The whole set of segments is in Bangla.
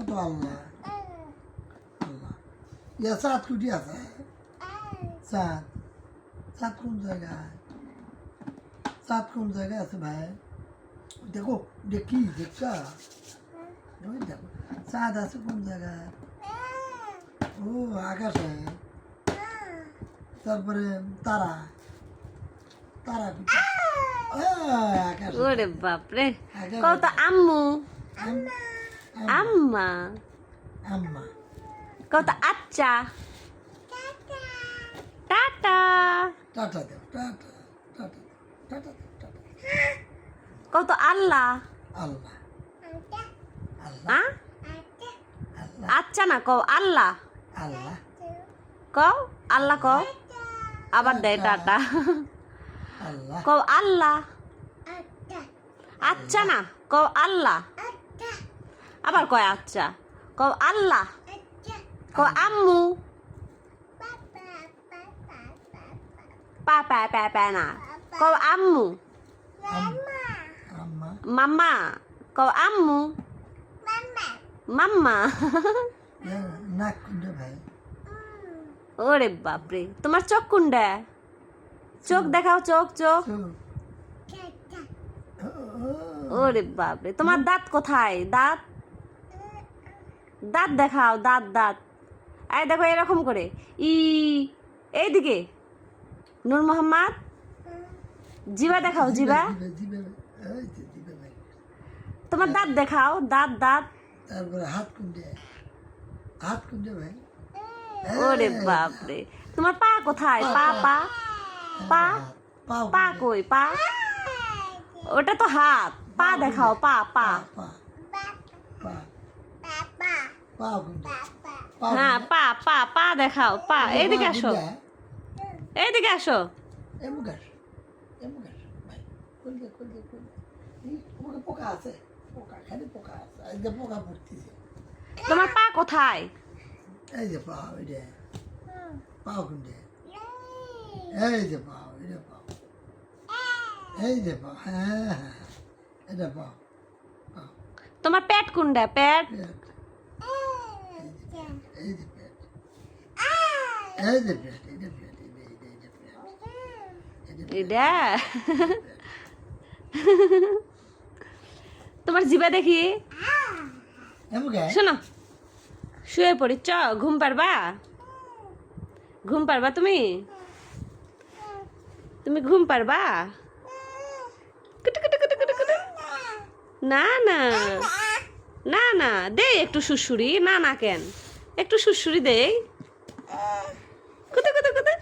তো আল্লাহ আল্লাহ ইয়া চাঁদ কুটি আছে চাঁদ চাঁদ কোন জায়গায় চাঁদ কোন জায়গায় আছে ভাই দেখো দেখি দেখা ওই দেখো চাঁদ আছে কোন জায়গায় ও আকাশে তারপরে তারা তারা আকাশে ওরে বাপরে কত আম্মু আম্মা আম্মা কত আচ্ছা টাটা টাটা দেও টাটা টাটা টাটা টাটা কত আল্লাহ আল্লাহ আল্লাহ আ আল্লাহ আচ্ছা না কও আল্লাহ আল্লাহ কও আল্লাহ কও আবার দেয় টাটা আল্লাহ কও আল্লাহ আচ্ছা না কও আল্লাহ আবার কয় আচ্ছা কও আল্লাহ কও আম্মু পা পা পা পা না কও আম্মু আম্মা মাম্মা কও আম্মু মাম্মা নাক কুন্ডে ভাই ওরে বাপরে তোমার চোখ কোনটা চোখ দেখাও চোখ চোখ ওরে বাপরে তোমার দাঁত কোথায় দাঁত দাঁত দেখাও দাঁত দাঁত এই দেখো এরকম করে এইদিকে নূর মোহাম্মদ জিবা দেখাও জিবা তোমার দাঁত দেখাও দাঁত দাঁত তারপরে হাত কুন্ডে ভাই ওরে বাপরে তোমার পা কোথায় পা পা পা পা কই পা ওটা তো হাত পা দেখাও পা পা হ্যাঁ পা পা পা দেখাও পা এইদিকে আসো এইদিকে আসো পোকা আছে পোকা খালি পোকা আছে এই যে পোকা পড়তেছে তোমার পা কোথায় এই যে পাও এটা পাও কুন্ডে এই যে পাও এটা পাও এই যে পাও হ্যাঁ হ্যাঁ এটা পাও পাও তোমার পেট কোনটা পেট এই যে পেট এই যে পেট এই যে পেট এটা তোমার জিবা দেখি শোনো শুয়ে পড়ি চ ঘুম পারবা ঘুম পারবা তুমি তুমি ঘুম পারবা কুটু কুটু কুটু কুটু কুটু। না না না না দে একটু সুসুরি না না কেন একটু সুসুরি দে কুতু কুতু কুতু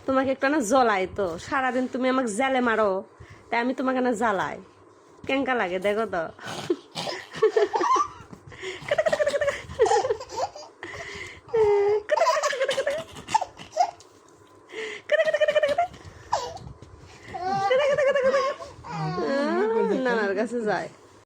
তোমাকে একটু না জ্বলাই তো সারাদিন তুমি আমাকে জ্বালে মারো তাই আমি তোমাকে না জ্বালাই কেঙ্কা লাগে দেখো তো নানার কাছে যায়